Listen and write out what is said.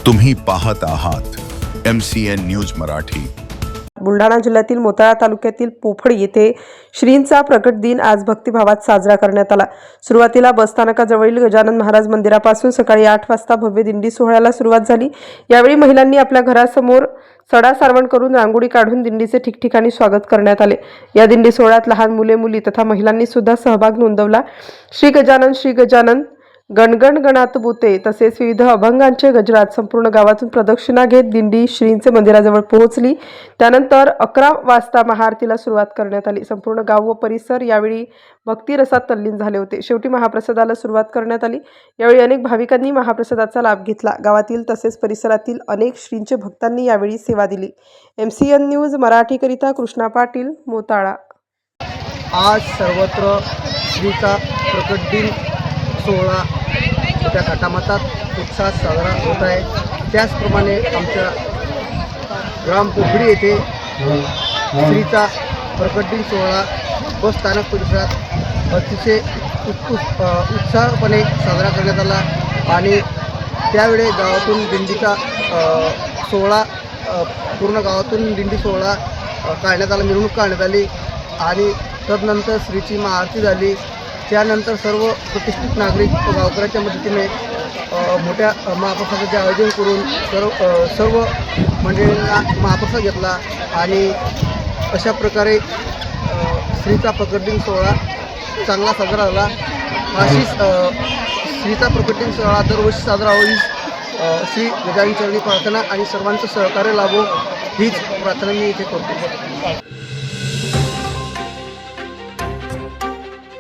तुम्ही पाहत आहात MCN न्यूज मराठी। बुलढाणा जिल्ह्यातील मोताळा तालुक्यातील पोफळी येथे श्रींचा प्रकट दिन आज भक्तिभावात साजरा करण्यात आला। सुरुवातीला बसस्थानकाजवळील गजानन महाराज मंदिरापासून सकाळी 8 वाजता भव्य दिंडी सोहळ्याला सुरुवात झाली। यावेळी महिलांनी आपल्या घरासमोर सडा सारवण करून रांगोळी काढून दिंडीचे ठिकठिकाणी स्वागत करण्यात आले। या दिंडी सोहळ्यात लहान मुले मुली तथा महिलांनी सुद्धा सहभाग नोंदवला। श्री गजानन गणगण गणात बोते तसेच विविध अभंगांचे गजरात संपूर्ण गावातून प्रदक्षिणा घेत दिंडी श्रींचे मंदिराजवळ पोहोचली। त्यानंतर 11 वाजता महाआरतीला सुरुवात करण्यात आली। संपूर्ण गाव व परिसर यावेळी भक्तिरसात तल्लीन झाले होते। शेवटी महाप्रसादाला सुरुवात करण्यात आली। यावेळी अनेक भाविकांनी महाप्रसादाचा लाभ घेतला। गावातील तसेच परिसरातील अनेक श्रींचे भक्तांनी यावेळी सेवा दिली। MCN न्यूज मराठीकरिता कृष्णा पाटील, मोताळा। आज सर्वत्र श्रीचा प्रकट दिन सोहळा त्या घटामतात उत्साहात साजरा होत आहे। त्याचप्रमाणे आमच्या ग्राम पोफळी येथे श्रीचा प्रकट दिन सोहळा बस स्थानक परिसरात अतिशय उत्साहपणे साजरा करण्यात आला आणि त्यावेळी गावातून दिंडीचा सोहळा पूर्ण गावातून दिंडी सोहळा काढण्यात आला, मिरवणूक काढण्यात आली आणि तदनंतर श्रीची महाआरती झाली। त्यानंतर सर्व प्रतिष्ठित नागरिक व गावकऱ्यांच्या मदतीने मोठ्या महाप्रसादाचे आयोजन करून सर्व मंडळींना महाप्रसाद घेतला आणि अशा प्रकारे श्रीचा प्रकट दिन सोहळा चांगला साजरा झाला। अशीच श्रीचा प्रकट दिन सोहळा दरवर्षी साजरा होईल श्री गजानन चरणी प्रार्थना आणि सर्वांचं सहकार्य लाभो हीच प्रार्थना मी इथे करतो।